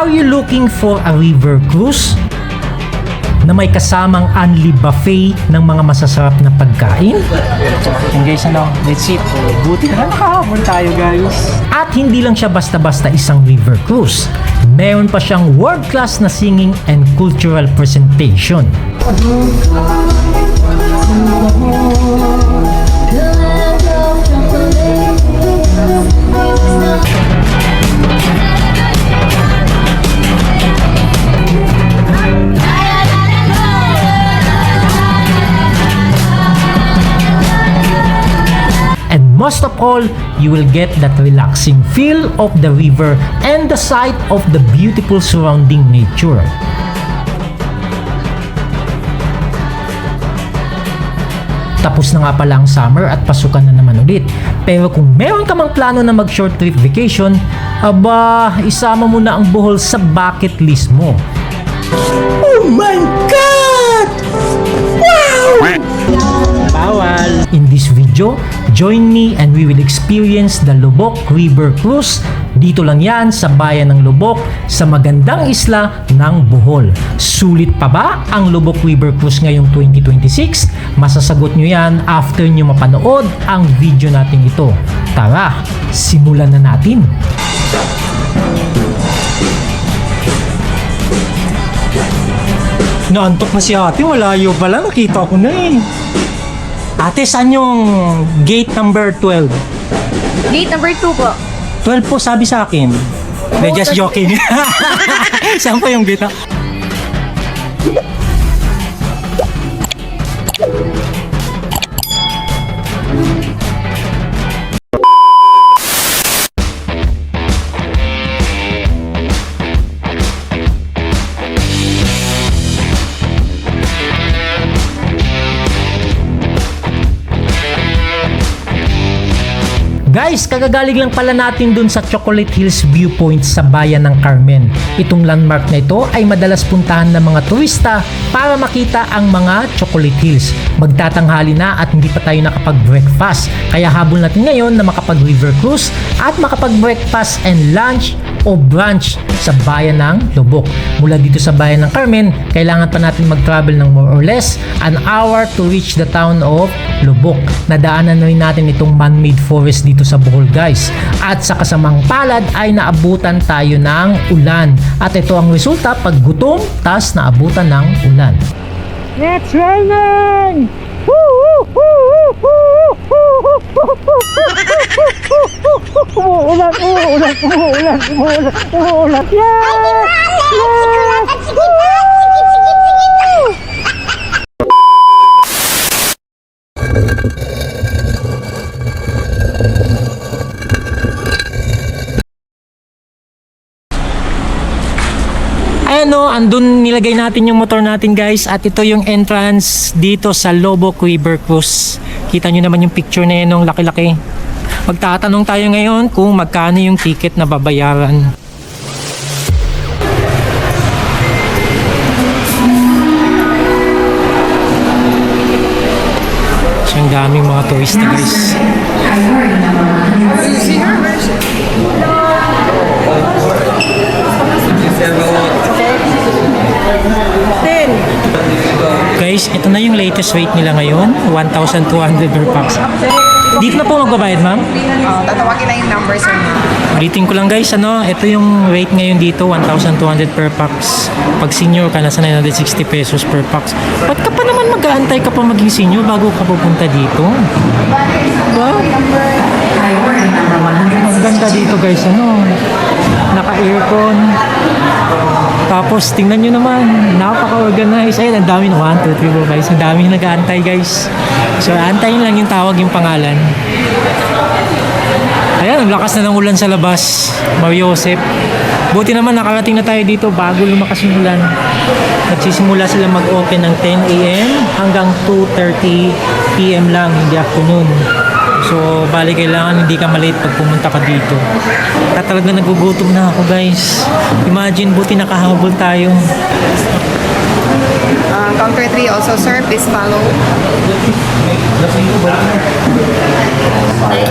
Are you looking for a river cruise na may kasamang unli buffet ng mga masasarap na pagkain? And guys, let's see. Buti na nakahabol tayo, guys. At hindi lang siya basta-basta isang river cruise. Meron pa siyang world-class na singing and cultural presentation. And most of all, you will get that relaxing feel of the river and the sight of the beautiful surrounding nature. Tapos na nga pala ang summer at pasukan na naman ulit. Pero kung meron ka mang plano na mag short trip vacation, aba, isama mo na ang Bohol sa bucket list mo. Oh my God! Wow! Bawal! In this video, join me and we will experience the Lubok River Cruise. Dito lang yan sa bayan ng Lubok sa magandang isla ng Bohol. Sulit pa ba ang Lubok River Cruise ngayong 2026? Masasagot nyo yan after nyo mapanood ang video natin ito. Tara, simulan na natin! Naantok na si ate, malayo pala, nakita ko na eh. Ate, saan yung gate number 12? Gate number 2 po. 12 po sabi sa akin. They're just joking. Saan po yung gate? Guys, kagagaling lang pala natin dun sa Chocolate Hills Viewpoint sa bayan ng Carmen. Itong landmark na ito ay madalas puntahan ng mga turista para makita ang mga Chocolate Hills. Magtatanghali na at hindi pa tayo nakapag-breakfast. Kaya habol natin ngayon na makapag-river cruise at makapag-breakfast and lunch o brunch sa bayan ng Lubok. Mula dito sa bayan ng Carmen, kailangan pa natin mag-travel ng more or less an hour to reach the town of Lubok. Nadaanan na rin natin itong man-made forest dito sa Bohol, guys. At sa kasamang palad ay naabutan tayo ng ulan. At ito ang resulta pag gutom, tas naabutan ng ulan. It's raining! Umuulan! Ayan o, andun nilagay natin yung motor natin, guys. At ito yung entrance dito sa Lubok River Cruise. Kita nyo naman yung picture na yun, laki-laki. Magtatanong tayo ngayon kung magkano yung ticket na babayaran. So, ang daming mga turista, guys. Guys, ito na yung latest rate nila ngayon, 1,200 per pax. Dito na po magbabayad, ma'am? Tatawagin na yung numbers or Ulitin ko lang, guys, ito yung rate ngayon dito, 1,200 per pax. Pag senior ka, nasa 960 pesos per pax. Ba't ka pa naman mag-aantay ka pa maging senior bago ka pupunta dito? Diba? Ang ganda dito, guys, naka-aircon. Tapos, tingnan nyo naman, napaka-organized. Ayun, ang dami na 1, 2, 3, 4, guys. Ang dami nag-aantay, guys. So, antayin lang yung tawag yung pangalan. Ayan, ang lakas na ng ulan sa labas. Mario Joseph. Buti naman, nakarating na tayo dito bago lumakas yung ulan. Nagsisimula sila mag-open ng 10 a.m. hanggang 2:30 p.m. lang, hindi afternoon. So, bali kailangan hindi ka malate pag pumunta ka dito. At talaga nagugutom na ako, guys. Imagine, buti nakahabol tayo. counter 3 also, sir. Please follow.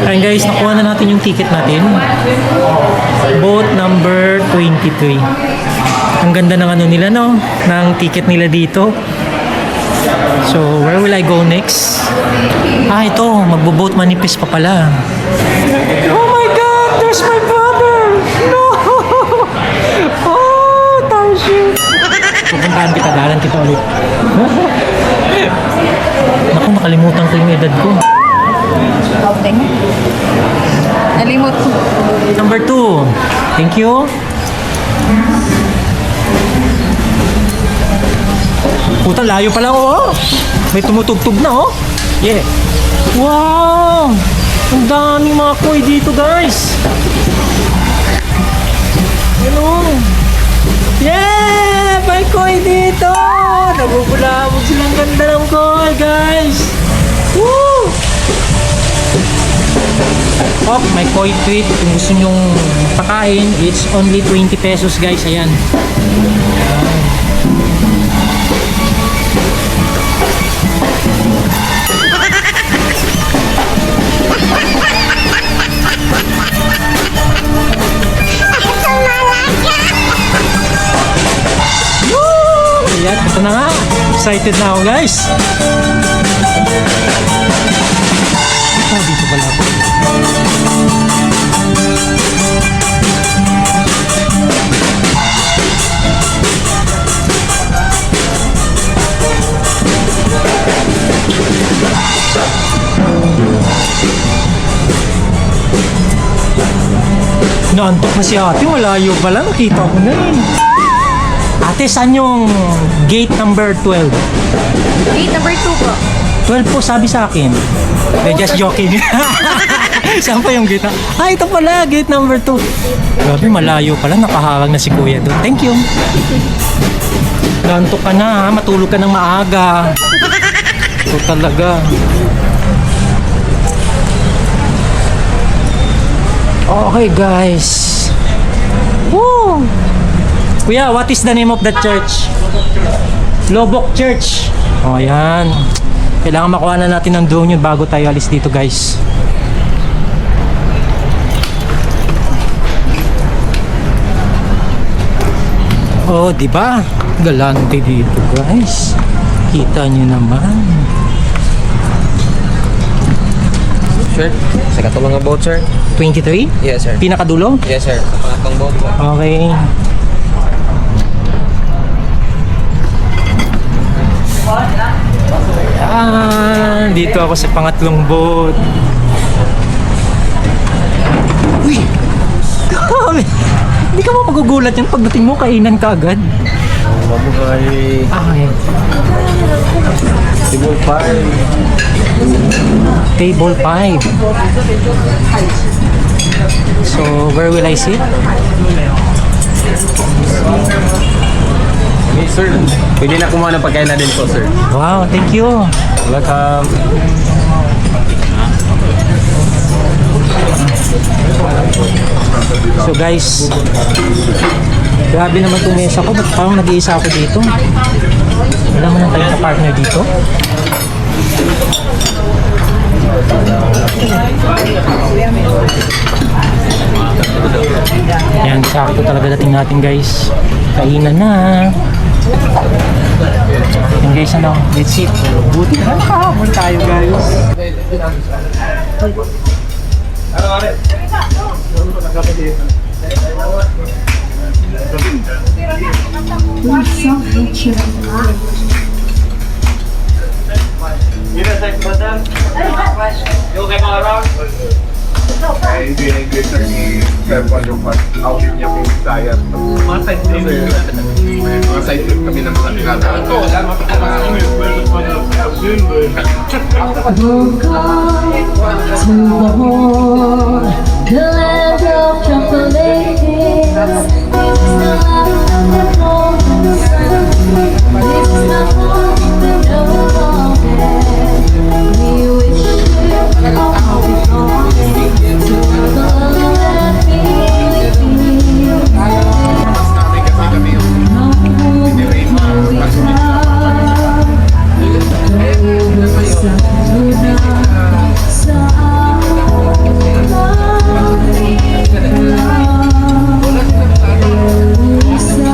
Ayan guys, nakuha na natin yung ticket natin. Boat number 23. Ang ganda ng ano nila, no? Ng ticket nila dito. So, where will I go next? Ah, ito. Magbo-boat manipis pa pala. Oh my God! There's my brother! No! Oh, Tarshu! Pupuntahan kita, dalan kita ulit. Naku, nakalimutan ko yung edad ko. Outing. Nalimot ko. Number 2. Thank you. Puta, layo pala oh. May tumutugtog na oh. Yeah. Wow! Ang daming mga koi dito, guys. Ano? Yeah! May koi dito! Nabubulabog silang ganda ng koi, guys. Woo! Oh, may koi treat. Kung gusto nyong pakain, it's only 20 pesos, guys. Ayan. Ayan, ito na nga. Excited na ako, guys. Ah, dito pala ako. Naantok na si ate. Malayo pala. Nakita ko na eh. Ate, saan yung gate number 12? Gate number 2 po. 12 po, sabi sa akin. Just joking. Saan pa yung gate? Ah, ito pala, gate number 2. Grabe, malayo pala. Nakaharang na si kuya doon. Thank you. Nantok ka na, ha? Matulog ka ng maaga. Ito talaga. Okay, guys. Woo! Kuya, what is the name of the church? Lobok Church. O, ayan. Kailangan makuha na natin ng drone yun bago tayo alis dito, guys. Oh, di ba? Galante dito, guys. Kita nyo naman. Sir, sa katulong nga boat, sir? 23? Yes, sir. Pinakadulo? Yes, sir. Sa pangatong boat, sir. Okay. Ah, dito ako sa pangatlong boat. Uy! Grabe! Hindi ka ba magugulat yan pagdating mo, kainan ka agad? Mabuhay. Okay. Table 5. Table 5. So, where will I sit? Hey, sir. Pwede na kumuha ng pagkain na din po, sir. Wow, thank you. Welcome. So guys, grabe naman itong mesa ko. Ba't parang nag-iisa ako dito? Wala mo nang tayo sa partner dito. Yan, sakto talaga dating natin, guys. Kainan na. Yan guys, ano, let's eat. Buti na kahapon tayo, guys. Ay, binigay sa ni Sir Palo outing niya po saya. Mga side trip kami ng mga kata. The land of chocolate hills. This is the land of the golden sun. This is the home that never forget. We wish you all the morning to travel and be with you. Kasi kami yung dinirain Sa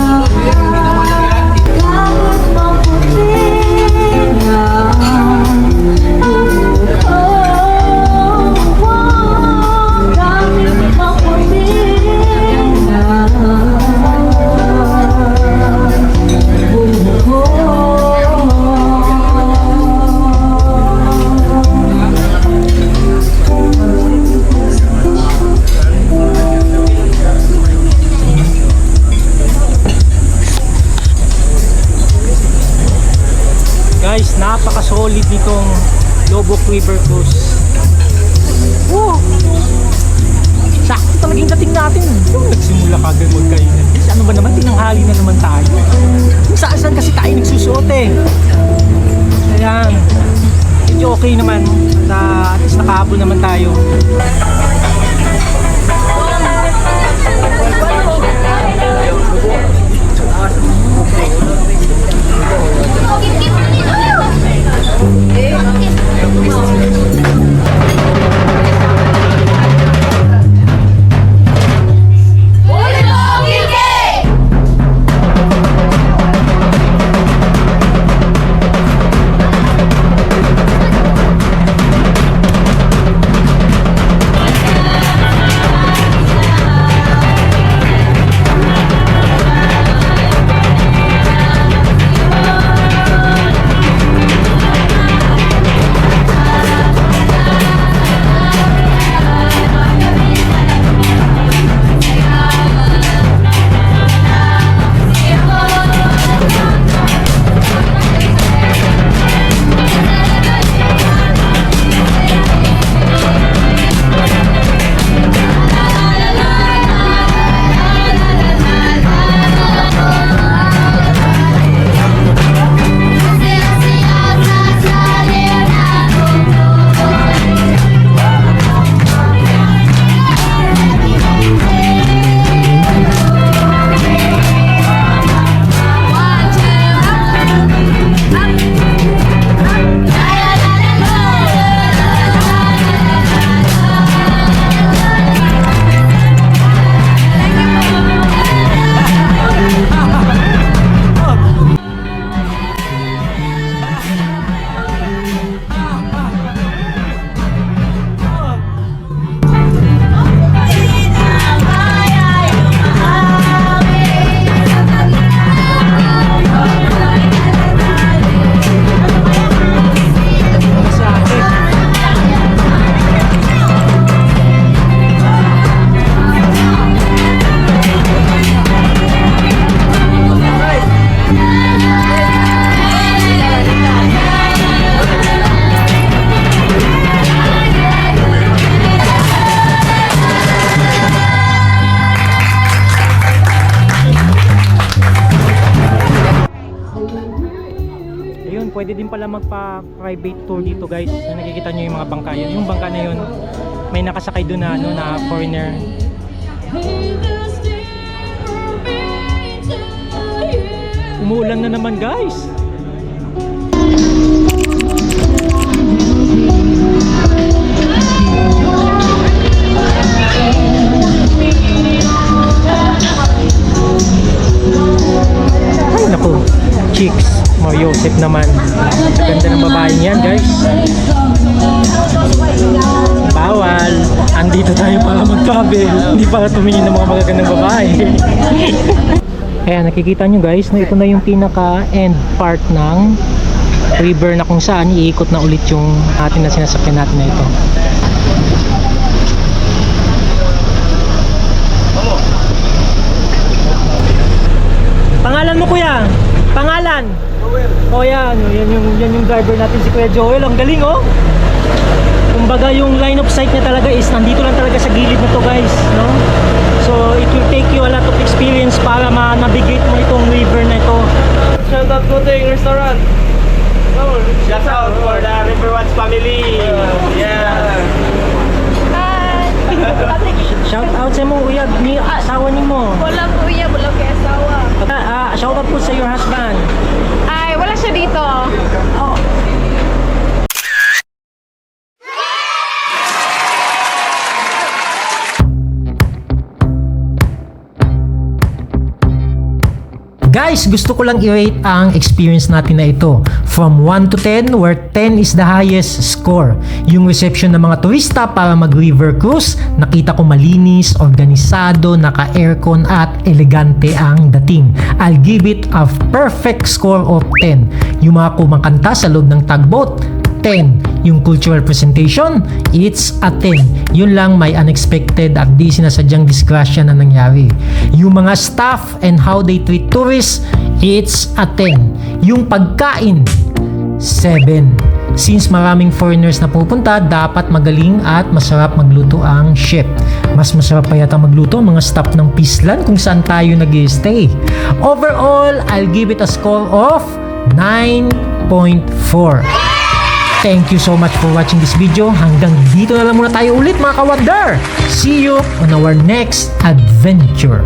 nitong Lobok River Cruise. Oh! Sakto talaga yung dating natin. Yung nagsimula kagad magkainan. Kasi ano ba naman, tinanghali na naman tayo. Kung saan kasi tayo nagsusuot eh. Kaya, medyo okay naman na at least nakahapon naman tayo. Pwede din pala magpa-private tour dito guys. Na nakikita nyo yung mga bangka yun. Yung bangka na yun, may nakasakay doon na, ano, na foreigner. Umuulan na naman guys. Ay naku, chicks. Joseph naman. Ganda ng babae niyan guys. Bawal. Andito tayo para mag-travel. Hindi para tumingin ng mga magagandang babae. Kaya nakikita nyo guys na ito na yung pinaka-end part ng river na kung saan iikot na ulit yung atin na sinasakyan natin na ito. Pangalan mo kuya? Pangalan? Oh yan yung driver natin si Kuya Joel. Ang galing oh. Kumbaga yung line of sight niya talaga is nandito lang talaga sa gilid na to guys, no? So it will take you a lot of experience para ma-navigate mo itong river na ito. Shout out po ting restaurant. Shout out for the Riverwatch family. Yeah. Shout out sa mo kuya, ni asawa ni mo. Wala kuya, wala kay asawa. Shout out po sa your husband. Ay, wala siya dito. Oh. Guys, gusto ko lang i-rate ang experience natin na ito. From 1 to 10, where 10 is the highest score. Yung reception ng mga turista para mag-river cruise, nakita ko malinis, organisado, naka-aircon at elegante ang dating. I'll give it a perfect score of 10. Yung mga kumakanta sa loob ng tugboat, 10. Yung cultural presentation, it's a 10. Yun lang may unexpected at di sinasadyang disgrasya na nangyari. Yung mga staff and how they treat tourists, it's a 10. Yung pagkain, 7. Since maraming foreigners na pupunta, dapat magaling at masarap magluto ang chef. Mas masarap pa yata magluto ang mga staff ng Pislan kung saan tayo nag-stay. Overall, I'll give it a score of 9.4. Thank you so much for watching this video. Hanggang dito na lang muna tayo ulit mga kawadar. See you on our next adventure.